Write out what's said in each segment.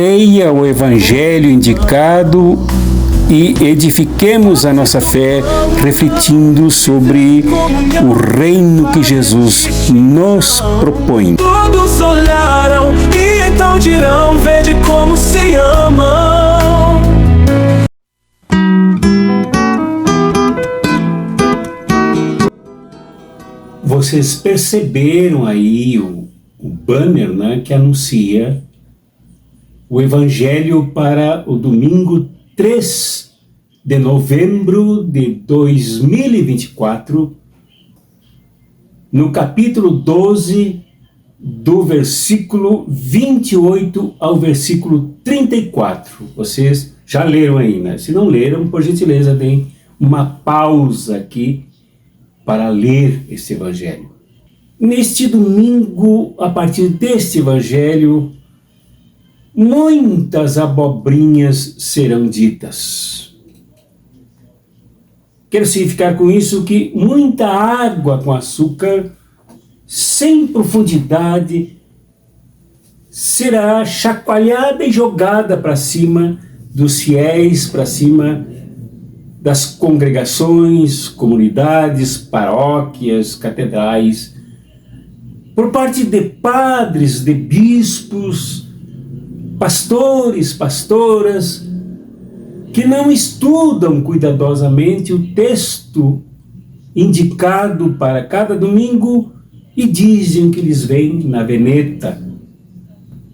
Leia o Evangelho indicado e edifiquemos a nossa fé refletindo sobre o reino que Jesus nos propõe. Todos olharam e então dirão: vede como se amam. Vocês perceberam aí o banner, né, que anuncia o Evangelho para o domingo 3 de novembro de 2024, no capítulo 12, do versículo 28 ao versículo 34. Vocês já leram aí, né? Se não leram, por gentileza, deem uma pausa aqui para ler este Evangelho. Neste domingo, a partir deste Evangelho, muitas abobrinhas serão ditas. Quero significar com isso que muita água com açúcar, sem profundidade, será chacoalhada e jogada para cima dos fiéis, para cima das congregações, comunidades, paróquias, catedrais, por parte de padres, de bispos, pastores, pastoras, que não estudam cuidadosamente o texto indicado para cada domingo e dizem que lhes vem na veneta,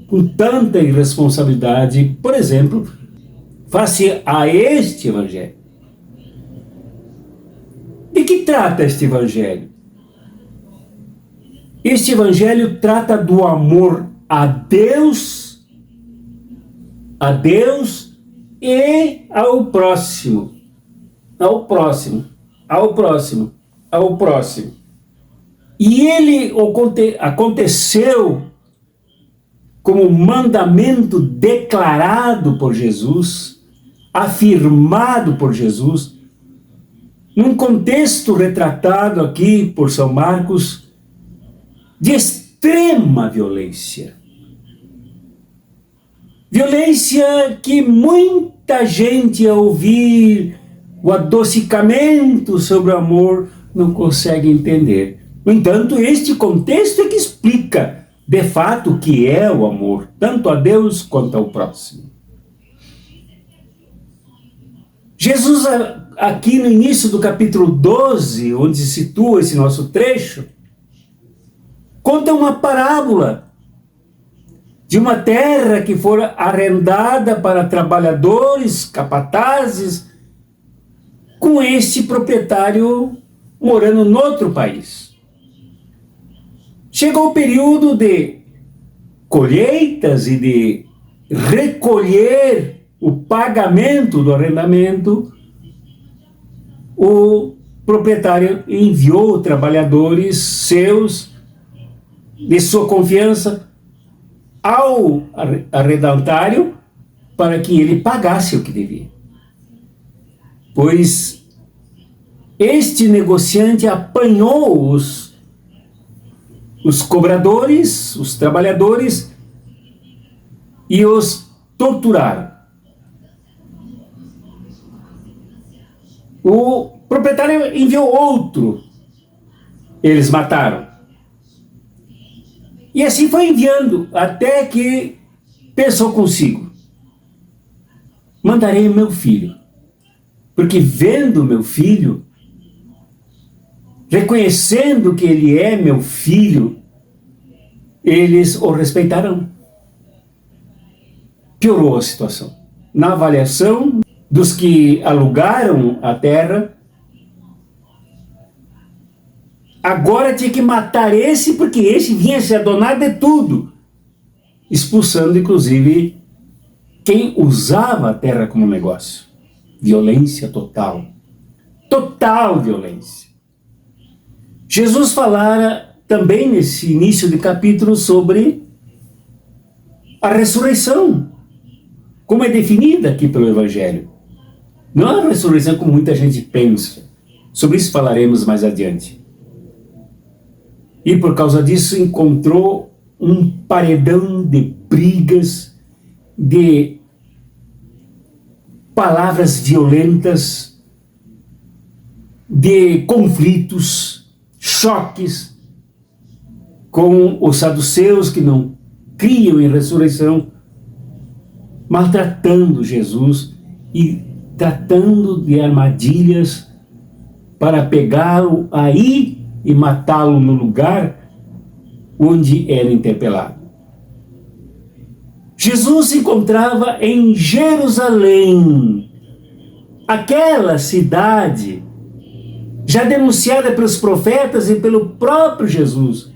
com tanta irresponsabilidade, por exemplo, face a este Evangelho. De que trata este Evangelho? Este Evangelho trata do amor a Deus e ao próximo. E ele aconteceu como mandamento declarado por Jesus, afirmado por Jesus, num contexto retratado aqui por São Marcos, de extrema violência. Violência que muita gente, ao ouvir o adocicamento sobre o amor, não consegue entender. No entanto, este contexto é que explica, de fato, o que é o amor, tanto a Deus quanto ao próximo. Jesus, aqui no início do capítulo 12, onde se situa esse nosso trecho, conta uma parábola de uma terra que fora arrendada para trabalhadores, capatazes, com este proprietário morando em outro país. Chegou o período de colheitas e de recolher o pagamento do arrendamento. O proprietário enviou trabalhadores seus, de sua confiança, ao arrendatário para que ele pagasse o que devia. Pois este negociante apanhou os cobradores, os trabalhadores, e os torturaram. O proprietário enviou outro, eles mataram. E assim foi enviando, até que pensou consigo: mandarei meu filho, porque vendo meu filho, reconhecendo que ele é meu filho, eles o respeitarão. Piorou a situação. Na avaliação dos que alugaram a terra, agora tinha que matar esse, porque esse vinha se adonar de tudo, expulsando inclusive quem usava a terra como negócio. Violência total. Total violência. Jesus falara também nesse início de capítulo sobre a ressurreição, como é definida aqui pelo Evangelho. Não é a ressurreição como muita gente pensa. Sobre isso falaremos mais adiante. E por causa disso encontrou um paredão de brigas de palavras violentas, de conflitos, choques com os saduceus que não criam em ressurreição, maltratando Jesus e tratando de armadilhas para pegá-lo aí e matá-lo no lugar onde era interpelado. Jesus se encontrava em Jerusalém, aquela cidade já denunciada pelos profetas e pelo próprio Jesus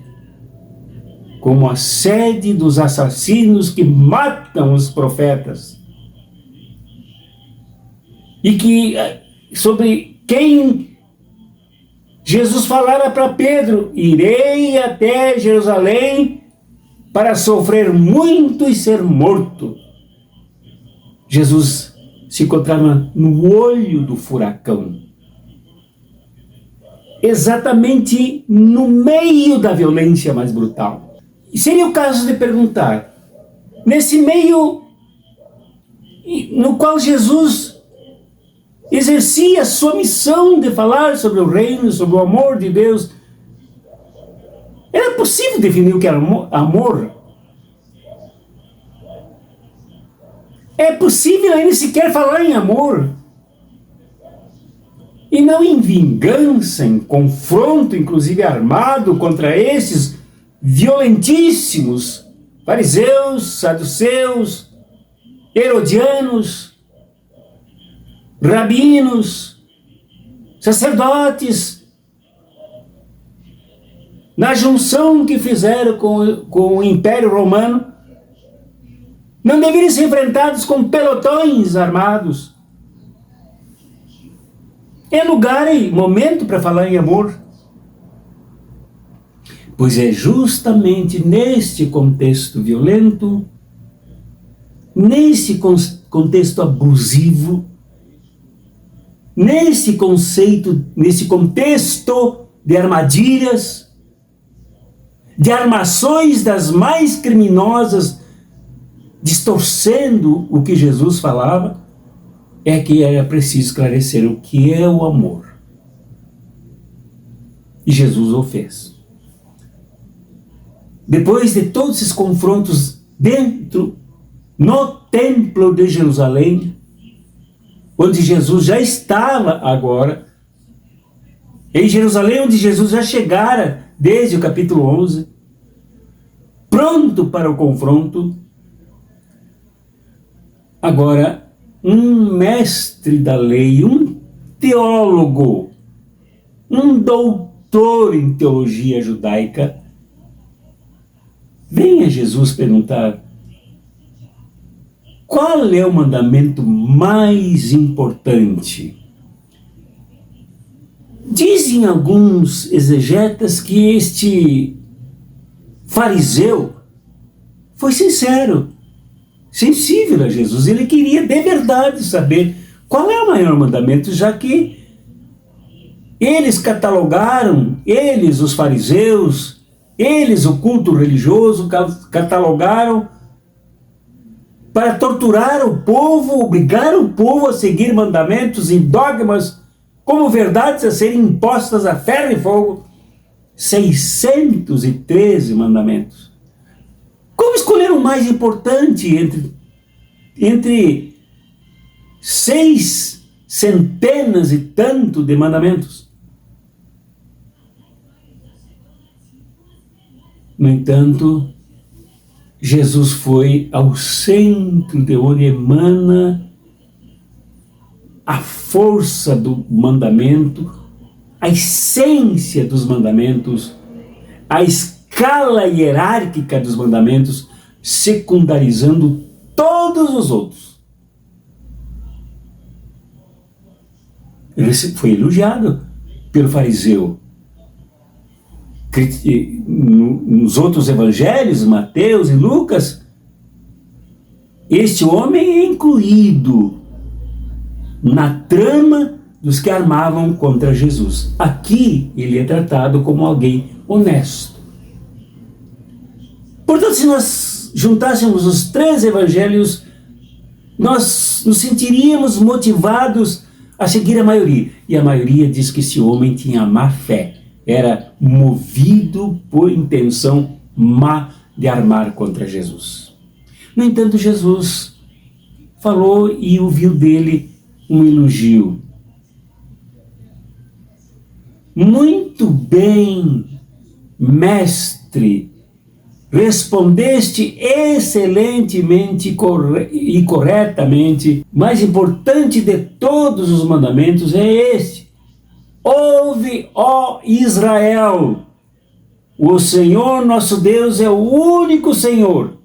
como a sede dos assassinos que matam os profetas, e que sobre quem Jesus falara para Pedro: irei até Jerusalém para sofrer muito e ser morto. Jesus se encontrava no olho do furacão, exatamente no meio da violência mais brutal. E seria o caso de perguntar, nesse meio no qual Jesus exercia a sua missão de falar sobre o reino, sobre o amor de Deus, era possível definir o que era amor? É possível ainda sequer falar em amor? E não em vingança, em confronto, inclusive armado, contra esses violentíssimos fariseus, saduceus, herodianos, rabinos, sacerdotes, na junção que fizeram com o Império Romano. Não deveriam ser enfrentados com pelotões armados. É lugar e momento para falar em amor. Pois é justamente neste contexto violento, nesse contexto abusivo, nesse contexto de armadilhas, de armações das mais criminosas, distorcendo o que Jesus falava, é que era preciso esclarecer o que é o amor. E Jesus o fez. Depois de todos esses confrontos no templo de Jerusalém, onde Jesus já estava agora, em Jerusalém, onde Jesus já chegara desde o capítulo 11, pronto para o confronto, agora um mestre da lei, um teólogo, um doutor em teologia judaica, vem a Jesus perguntar: qual é o mandamento mais importante? Dizem alguns exegetas que este fariseu foi sincero, sensível a Jesus. Ele queria de verdade saber qual é o maior mandamento, já que eles catalogaram, os fariseus, eles, o culto religioso, catalogaram para torturar o povo, obrigar o povo a seguir mandamentos e dogmas como verdades a serem impostas a ferro e fogo. 613 mandamentos. Como escolher o mais importante entre 6 centenas e tanto de mandamentos? No entanto, Jesus foi ao centro de onde emana a força do mandamento, a essência dos mandamentos, a escala hierárquica dos mandamentos, secundarizando todos os outros. Ele foi elogiado pelo fariseu. Nos outros evangelhos, Mateus e Lucas, este homem é incluído na trama dos que armavam contra Jesus. Aqui ele é tratado como alguém honesto. Portanto, se nós juntássemos os 3 evangelhos, nós nos sentiríamos motivados a seguir a maioria. E a maioria diz que esse homem tinha má fé, era movido por intenção má de armar contra Jesus. No entanto, Jesus falou e ouviu dele um elogio. Muito bem, mestre, respondeste excelentemente e corretamente. Mais importante de todos os mandamentos é este: ouve, ó Israel, o Senhor nosso Deus é o único Senhor.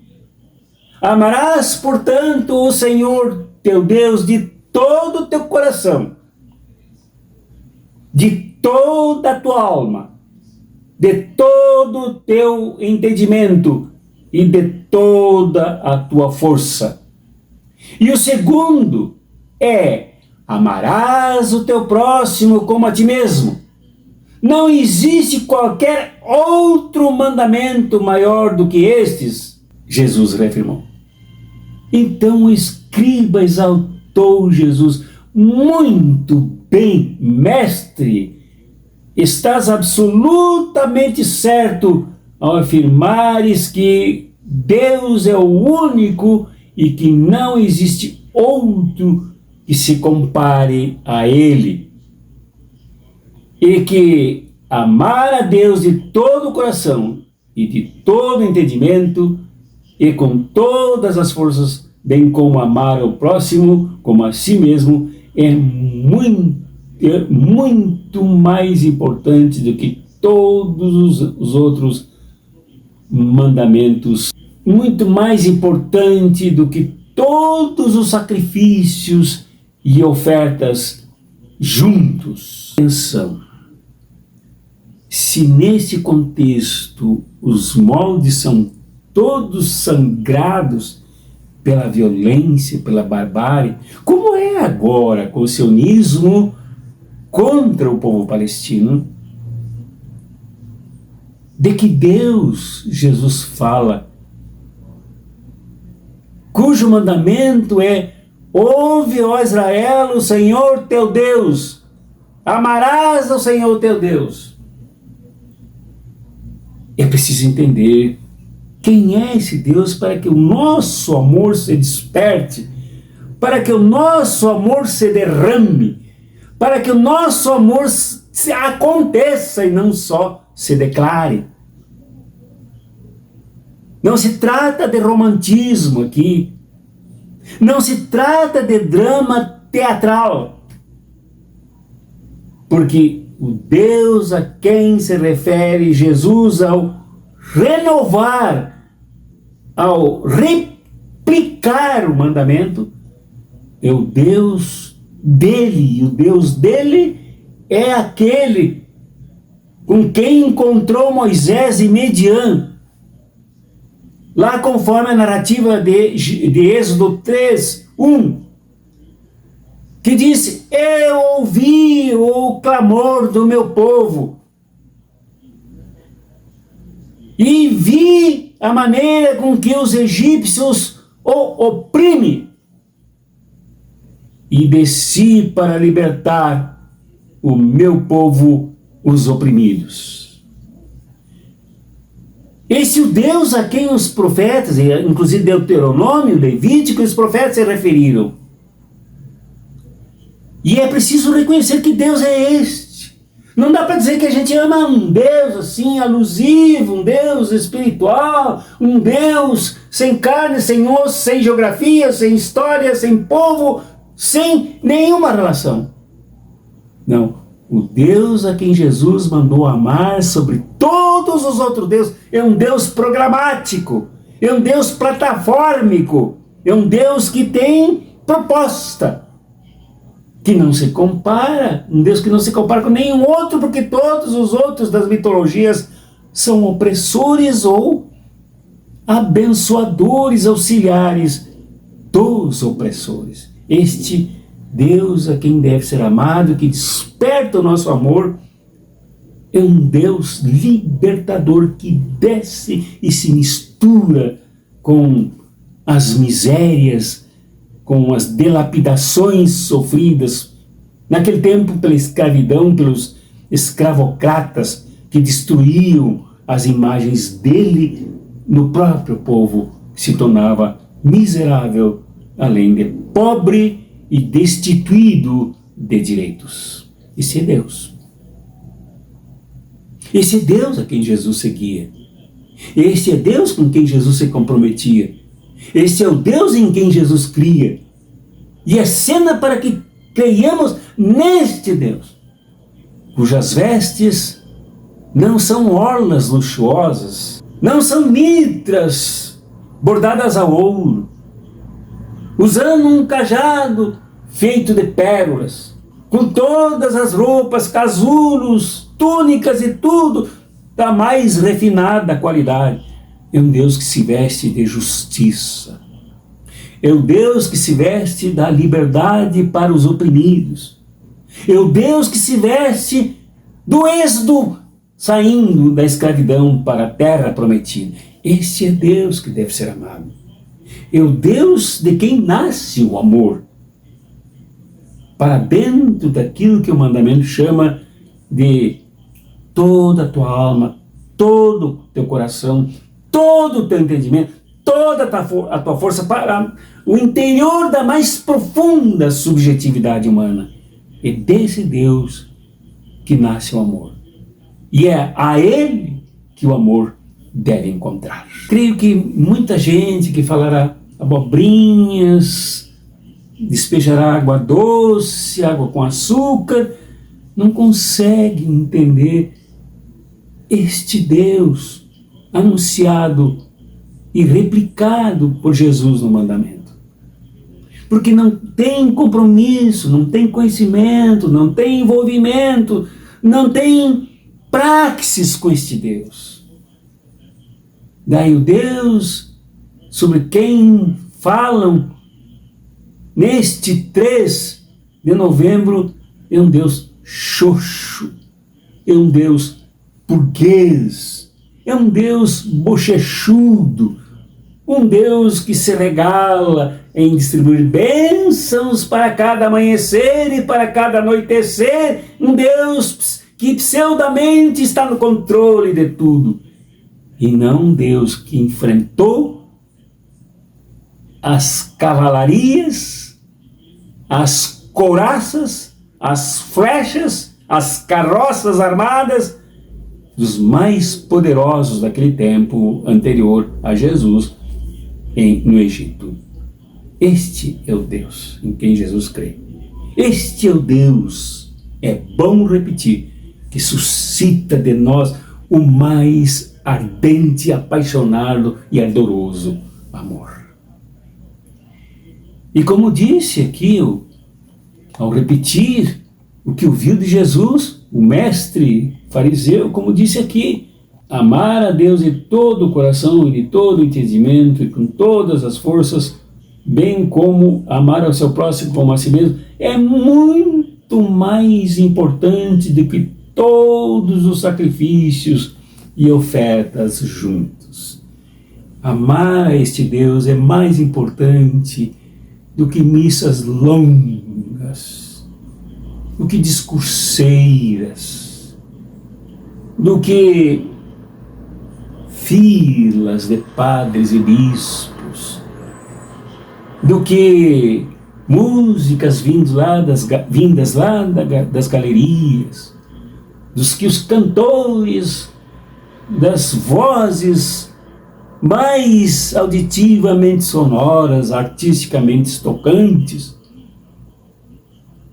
Amarás, portanto, o Senhor teu Deus de todo o teu coração, de toda a tua alma, de todo o teu entendimento e de toda a tua força. E o segundo é: amarás o teu próximo como a ti mesmo. Não existe qualquer outro mandamento maior do que estes, Jesus reafirmou. Então o escriba exaltou Jesus: muito bem, mestre, estás absolutamente certo ao afirmares que Deus é o único e que não existe outro que se compare a Ele. E que amar a Deus de todo o coração e de todo o entendimento e com todas as forças, bem como amar ao próximo como a si mesmo, é muito mais importante do que todos os outros mandamentos, muito mais importante do que todos os sacrifícios e ofertas juntos. Atenção, se nesse contexto os moldes são todos sangrados pela violência, pela barbárie, como é agora com o sionismo contra o povo palestino, de que Deus, Jesus fala, cujo mandamento é: ouve, ó Israel, o Senhor teu Deus, amarás ao Senhor teu Deus. É preciso entender quem é esse Deus para que o nosso amor se desperte, para que o nosso amor se derrame, para que o nosso amor se aconteça e não só se declare. Não se trata de romantismo aqui, não se trata de drama teatral, porque o Deus a quem se refere Jesus ao renovar, ao replicar o mandamento, é o Deus dele, e o Deus dele é aquele com quem encontrou Moisés em Midian, lá conforme a narrativa de Êxodo 3:1, que disse: eu ouvi o clamor do meu povo e vi a maneira com que os egípcios o oprimem, e desci para libertar o meu povo, os oprimidos. Esse é o Deus a quem os profetas, inclusive Deuteronômio, Levítico, os profetas se referiram. E é preciso reconhecer que Deus é este. Não dá para dizer que a gente ama um Deus assim, alusivo, um Deus espiritual, um Deus sem carne, sem osso, sem geografia, sem história, sem povo, sem nenhuma relação. Não. O Deus a quem Jesus mandou amar sobre todos os outros deuses é um Deus programático, é um Deus plataformico, é um Deus que tem proposta, que não se compara, um Deus que não se compara com nenhum outro, porque todos os outros das mitologias são opressores ou abençoadores, auxiliares dos opressores. Este Deus a quem deve ser amado, que desperta o nosso amor, é um Deus libertador que desce e se mistura com as misérias com as delapidações sofridas naquele tempo pela escravidão, pelos escravocratas que destruíam as imagens dele no próprio povo, que se tornava miserável, além de pobre e destituído de direitos. Esse é Deus. Esse é Deus a quem Jesus seguia. Esse é Deus com quem Jesus se comprometia. Esse é o Deus em quem Jesus cria. E é cena para que creiamos neste Deus, cujas vestes não são orlas luxuosas, não são mitras bordadas a ouro, usando um cajado feito de pérolas, com todas as roupas, casulos, túnicas e tudo da mais refinada qualidade. É um Deus que se veste de justiça. É o Deus que se veste da liberdade para os oprimidos. É o Deus que se veste do êxodo, saindo da escravidão para a terra prometida. Esse é Deus que deve ser amado. É o Deus de quem nasce o amor, para dentro daquilo que o mandamento chama de toda a tua alma, todo o teu coração, todo o teu entendimento, toda a tua força, para o interior da mais profunda subjetividade humana. É desse Deus que nasce o amor. E é a Ele que o amor deve encontrar. Creio que muita gente que falará abobrinhas, despejará água doce, água com açúcar, não consegue entender este Deus anunciado e replicado por Jesus no mandamento. Porque não tem compromisso, não tem conhecimento, não tem envolvimento, não tem praxis com este Deus. Daí o Deus sobre quem falam neste 3 de novembro é um Deus xoxo, é um Deus burguês, é um Deus bochechudo, um Deus que se regala em distribuir bênçãos para cada amanhecer e para cada anoitecer, um Deus que pseudamente está no controle de tudo, e não um Deus que enfrentou as cavalarias, as couraças, as flechas, as carroças armadas dos mais poderosos daquele tempo anterior a Jesus no Egito. Este é o Deus em quem Jesus crê. Este é o Deus, é bom repetir, que suscita de nós o mais ardente, apaixonado e ardoroso amor. E como disse aqui, ao repetir o que ouviu de Jesus, o mestre fariseu, como disse aqui, amar a Deus de todo o coração e de todo o entendimento e com todas as forças, bem como amar ao seu próximo como a si mesmo, é muito mais importante do que todos os sacrifícios e ofertas juntos. Amar a este Deus é mais importante do que missas longas, do que discurseiras, do que filas de padres e bispos, do que músicas vindas lá das galerias, dos que os cantores, das vozes mais auditivamente sonoras, artisticamente tocantes.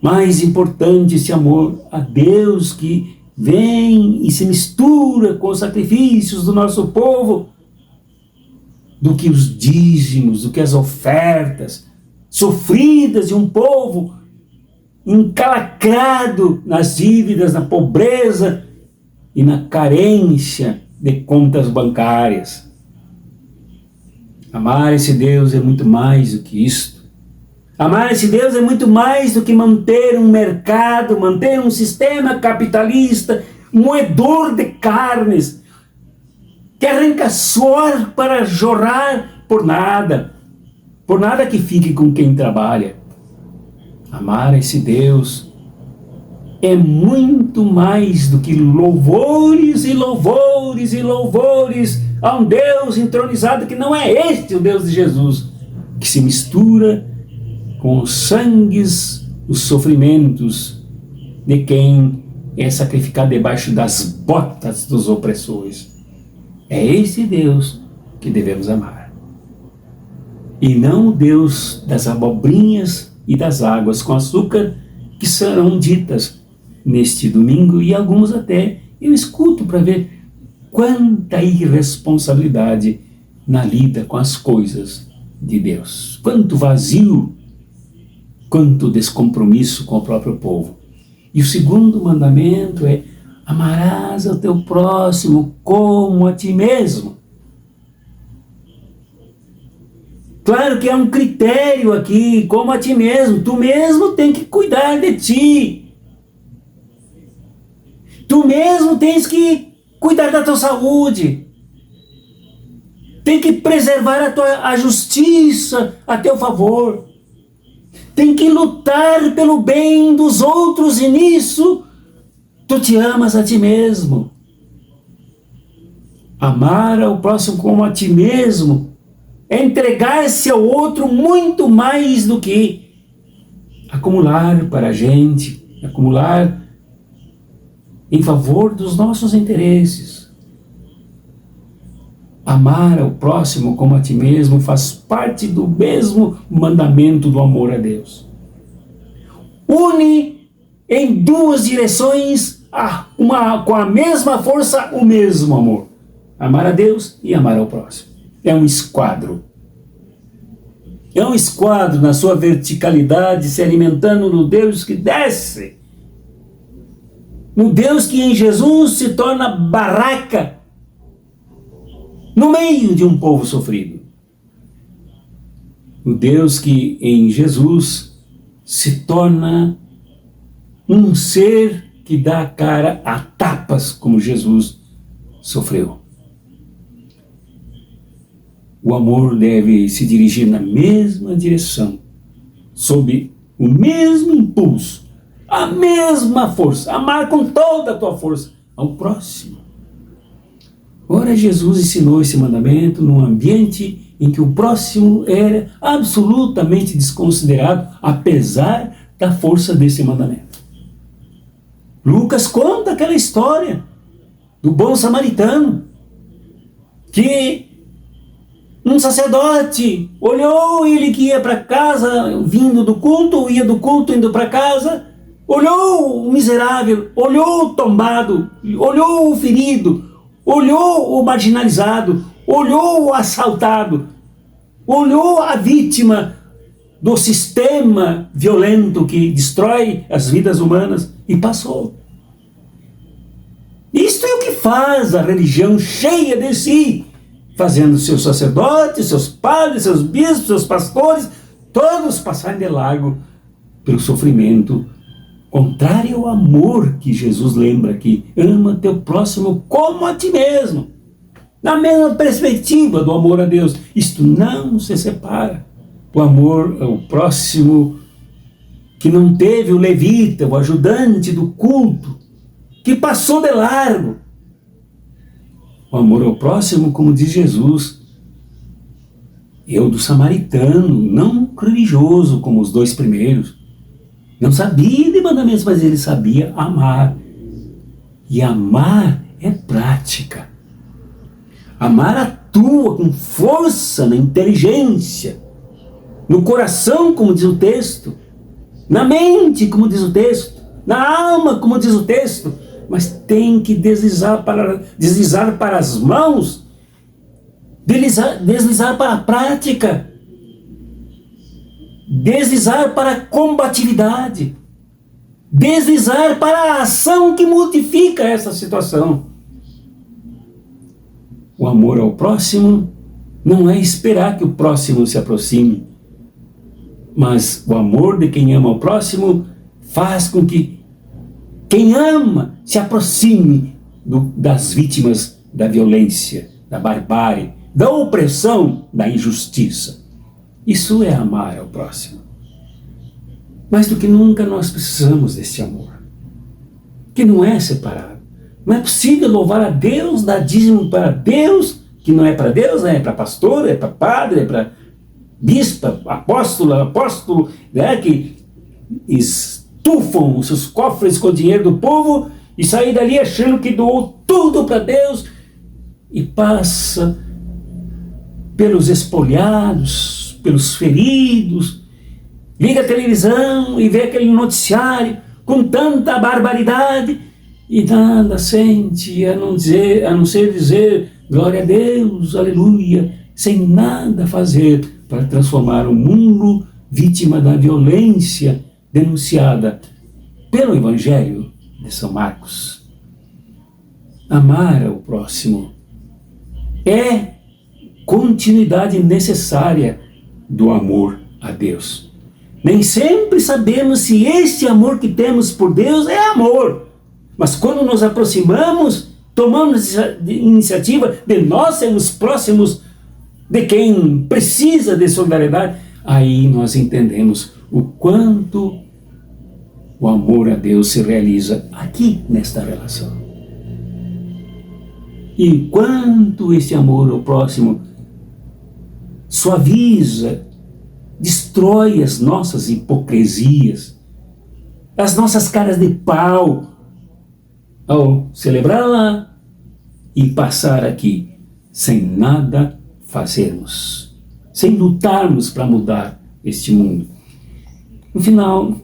Mais importante esse amor a Deus que vem e se mistura com os sacrifícios do nosso povo, do que os dízimos, do que as ofertas sofridas de um povo encalacrado nas dívidas, na pobreza e na carência de contas bancárias. Amar esse Deus é muito mais do que isto. Amar esse Deus é muito mais do que manter um mercado, manter um sistema capitalista, moedor de carnes, que arranca suor para jorrar por nada. por nada que fique com quem trabalha. Amar esse Deus é muito mais do que louvores e louvores e louvores a um Deus entronizado que não é este o Deus de Jesus, que se mistura com os sangues, os sofrimentos de quem é sacrificado debaixo das botas dos opressores. É esse Deus que devemos amar. E não o Deus das abobrinhas e das águas com açúcar que serão ditas neste domingo, e alguns até eu escuto para ver quanta irresponsabilidade na lida com as coisas de Deus. Quanto vazio, quanto descompromisso com o próprio povo. E o segundo mandamento é: amarás ao teu próximo como a ti mesmo. Claro que há um critério aqui, como a ti mesmo. Tu mesmo tem que cuidar de ti. Tu mesmo tens que cuidar da tua saúde. Tem que preservar a justiça a teu favor. Tem que lutar pelo bem dos outros, e nisso tu te amas a ti mesmo. Amar ao próximo como a ti mesmo é entregar-se ao outro muito mais do que acumular para a gente, acumular em favor dos nossos interesses. Amar ao próximo como a ti mesmo faz parte do mesmo mandamento do amor a Deus. Une em duas direções com a mesma força o mesmo amor. Amar a Deus e amar ao próximo. É um esquadro. É um esquadro na sua verticalidade, se alimentando no Deus que desce. No Deus que em Jesus se torna barraca no meio de um povo sofrido. O Deus que em Jesus se torna um ser que dá a cara a tapas, como Jesus sofreu. O amor deve se dirigir na mesma direção, sob o mesmo impulso, a mesma força, amar com toda a tua força ao próximo. Ora, Jesus ensinou esse mandamento num ambiente em que o próximo era absolutamente desconsiderado, apesar da força desse mandamento. Lucas conta aquela história do bom samaritano, que um sacerdote olhou ele que ia para casa, vindo do culto, ia do culto indo para casa, olhou o miserável, olhou o tombado, olhou o ferido, olhou o marginalizado, olhou o assaltado, olhou a vítima do sistema violento que destrói as vidas humanas e passou. Isto é o que faz a religião cheia de si, fazendo seus sacerdotes, seus padres, seus bispos, seus pastores, todos passarem de largo pelo sofrimento, contrário ao amor que Jesus lembra aqui. Ama teu próximo como a ti mesmo. Na mesma perspectiva do amor a Deus. Isto não se separa. O amor ao próximo que não teve o levita, o ajudante do culto, que passou de largo. O amor ao próximo, como diz Jesus, é o do samaritano, não religioso como os dois primeiros. Não sabia de mandamentos, mas ele sabia amar. E amar é prática. Amar atua com força na inteligência, no coração, como diz o texto, na mente, como diz o texto, na alma, como diz o texto, mas tem que deslizar para as mãos, deslizar para a prática, deslizar para a combatividade, deslizar para a ação que modifica essa situação. O amor ao próximo não é esperar que o próximo se aproxime, mas o amor de quem ama o próximo faz com que quem ama se aproxime das vítimas da violência, da barbárie, da opressão, da injustiça. Isso é amar ao próximo. Mais do que nunca nós precisamos deste amor, que não é separado. Não é possível louvar a Deus, dar dízimo para Deus, que não é para Deus, né? É para pastor, é para padre, é para bispo, apóstolo, né? Que estufam os seus cofres com o dinheiro do povo e sair dali achando que doou tudo para Deus e passa pelos espolhados, pelos feridos, liga a televisão e vê aquele noticiário com tanta barbaridade e nada sente a não ser dizer glória a Deus, aleluia, sem nada fazer para transformar o mundo vítima da violência denunciada pelo Evangelho de São Marcos. Amar ao próximo é continuidade necessária do amor a Deus. Nem sempre sabemos se este amor que temos por Deus é amor, mas quando nos aproximamos, tomamos a iniciativa de nós sermos próximos de quem precisa de solidariedade, aí nós entendemos o quanto o amor a Deus se realiza aqui nesta relação. E quanto esse amor ao próximo suaviza, destrói as nossas hipocrisias, as nossas caras de pau, ao celebrar lá e passar aqui sem nada fazermos, sem lutarmos para mudar este mundo. No final,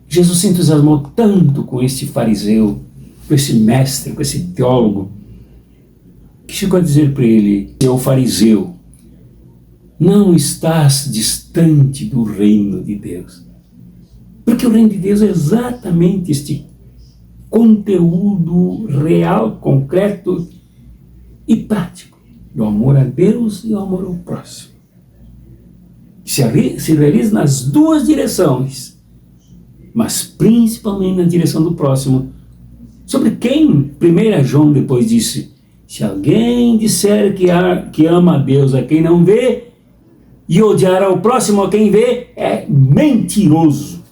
Jesus se entusiasmou tanto com este fariseu, com esse mestre, com esse teólogo, que chegou a dizer para ele: seu fariseu, não estás distante do reino de Deus. Porque o reino de Deus é exatamente este conteúdo real, concreto e prático do amor a Deus e do amor ao próximo. Se realiza nas duas direções, mas principalmente na direção do próximo, sobre quem 1 João depois disse: se alguém disser que ama a Deus a quem não vê, e odiar ao próximo a quem vê, é mentiroso.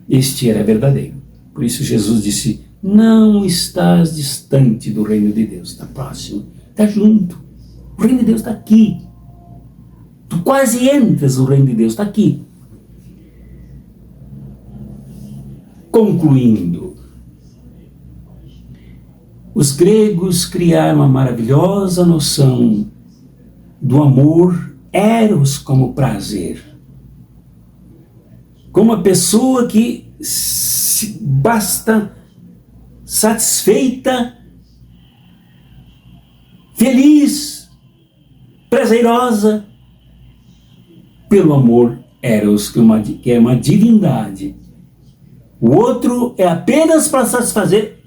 Este era verdadeiro. Por isso Jesus disse: não estás distante do reino de Deus, está próximo, está junto. O reino de Deus está aqui. Tu quase entras no reino de Deus, está aqui. Concluindo, os gregos criaram uma maravilhosa noção do amor eros como prazer. Como a pessoa que se basta satisfeita, feliz, prazerosa pelo amor eros, que é uma divindade. O outro é apenas para satisfazer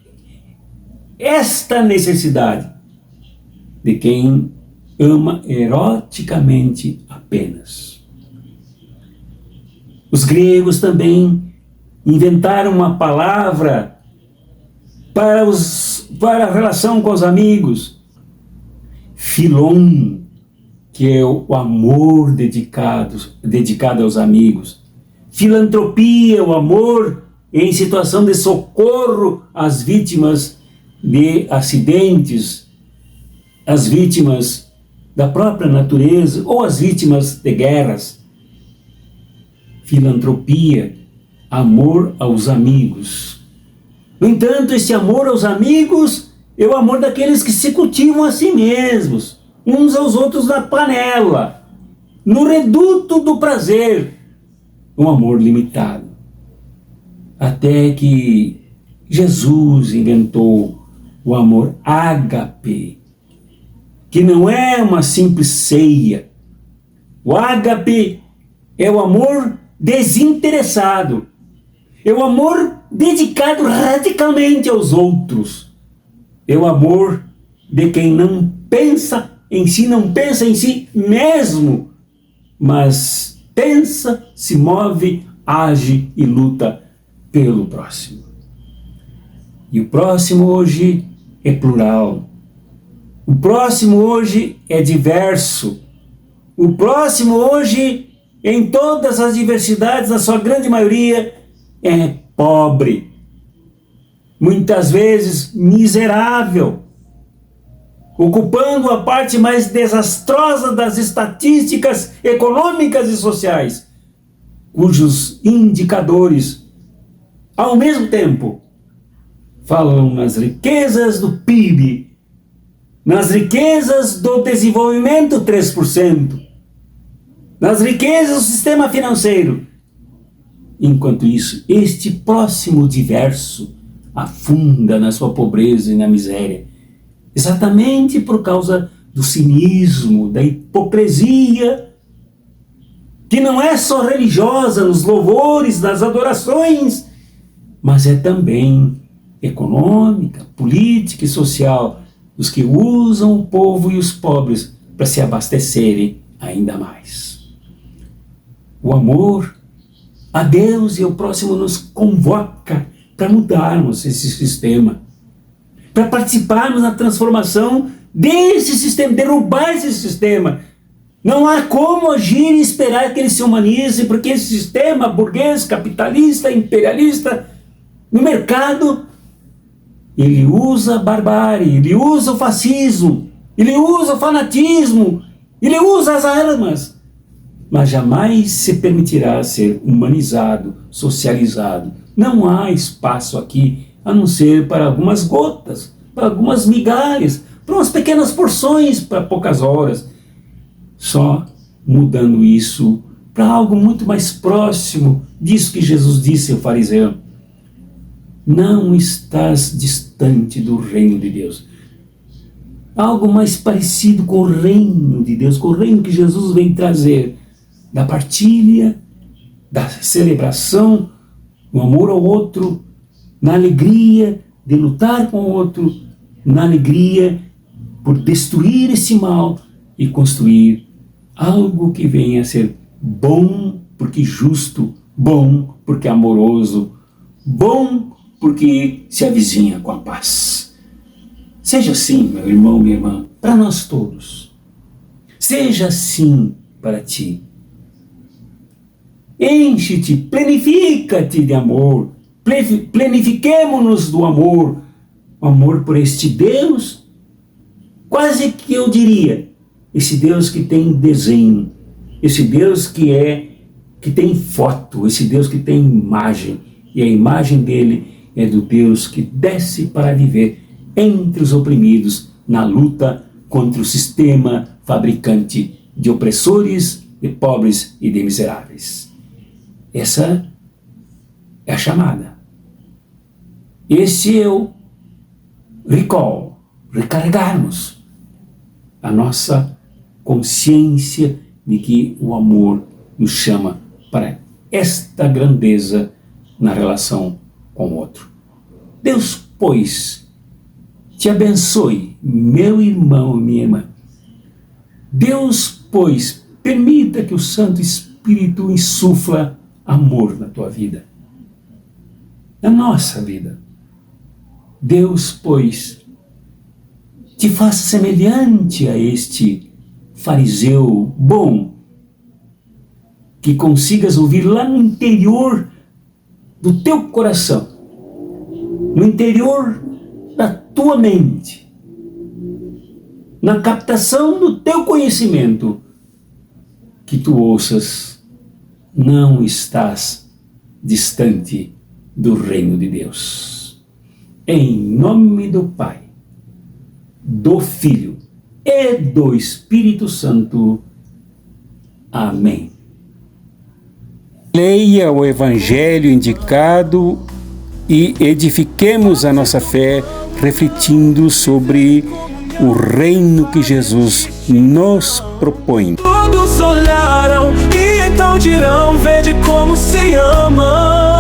esta necessidade de quem ama eroticamente apenas. Os gregos também inventaram uma palavra para a relação com os amigos: filon, que é o amor dedicado aos amigos. Filantropia, o amor em situação de socorro às vítimas de acidentes, às vítimas da própria natureza ou às vítimas de guerras. Filantropia, amor aos amigos. No entanto, esse amor aos amigos é o amor daqueles que se cultivam a si mesmos, uns aos outros na panela, no reduto do prazer. Um amor limitado. Até que Jesus inventou o amor ágape, que não é uma simples ceia. O ágape é o amor desinteressado, é o amor dedicado radicalmente aos outros, é o amor de quem não pensa em si, não pensa em si mesmo, mas pensa, se move, age e luta pelo próximo. E o próximo hoje é plural. O próximo hoje é diverso. O próximo hoje, em todas as diversidades, na sua grande maioria, é pobre. Muitas vezes miserável, ocupando a parte mais desastrosa das estatísticas econômicas e sociais, cujos indicadores, ao mesmo tempo, falam nas riquezas do PIB, nas riquezas do desenvolvimento 3%, nas riquezas do sistema financeiro. Enquanto isso, este próximo diverso afunda na sua pobreza e na miséria, exatamente por causa do cinismo, da hipocrisia, que não é só religiosa nos louvores, nas adorações, mas é também econômica, política e social, os que usam o povo e os pobres para se abastecerem ainda mais. O amor a Deus e ao próximo nos convoca para mudarmos esse sistema, para participarmos na transformação desse sistema, derrubar esse sistema. Não há como agir e esperar que ele se humanize, porque esse sistema burguês, capitalista, imperialista, no mercado, ele usa a barbárie, ele usa o fascismo, ele usa o fanatismo, ele usa as armas, mas jamais se permitirá ser humanizado, socializado. Não há espaço aqui, a não ser para algumas gotas, para algumas migalhas, para umas pequenas porções, para poucas horas. Só mudando isso para algo muito mais próximo disso que Jesus disse ao fariseu. Não estás distante do reino de Deus. Algo mais parecido com o reino de Deus, com o reino que Jesus vem trazer, da partilha, da celebração, no amor ao outro, na alegria de lutar com o outro, na alegria por destruir esse mal e construir algo que venha a ser bom porque justo, bom porque amoroso, bom porque se avizinha com a paz. Seja assim, meu irmão, minha irmã, para nós todos. Seja assim para ti. Enche-te, planifica-te de amor, planifiquemo-nos do amor, o amor por este Deus, quase que eu diria, esse Deus que tem desenho, esse Deus que tem foto, esse Deus que tem imagem, e a imagem dele é do Deus que desce para viver entre os oprimidos na luta contra o sistema fabricante de opressores, de pobres e de miseráveis. Essa é a chamada. Esse é o recall, recarregarmos a nossa consciência de que o amor nos chama para esta grandeza na relação com o outro. Deus, pois, te abençoe, meu irmão e minha irmã. Deus, pois, permita que o Santo Espírito insufla amor na tua vida, na nossa vida. Deus, pois, te faça semelhante a este fariseu bom, que consigas ouvir lá no interior do teu coração, no interior da tua mente, na captação do teu conhecimento, que tu ouças: não estás distante do reino de Deus. Em nome do Pai, do Filho e do Espírito Santo. Amém. Leia o Evangelho indicado e edifiquemos a nossa fé refletindo sobre o reino que Jesus nos propõe. Todos olharam e então dirão: vede como se ama.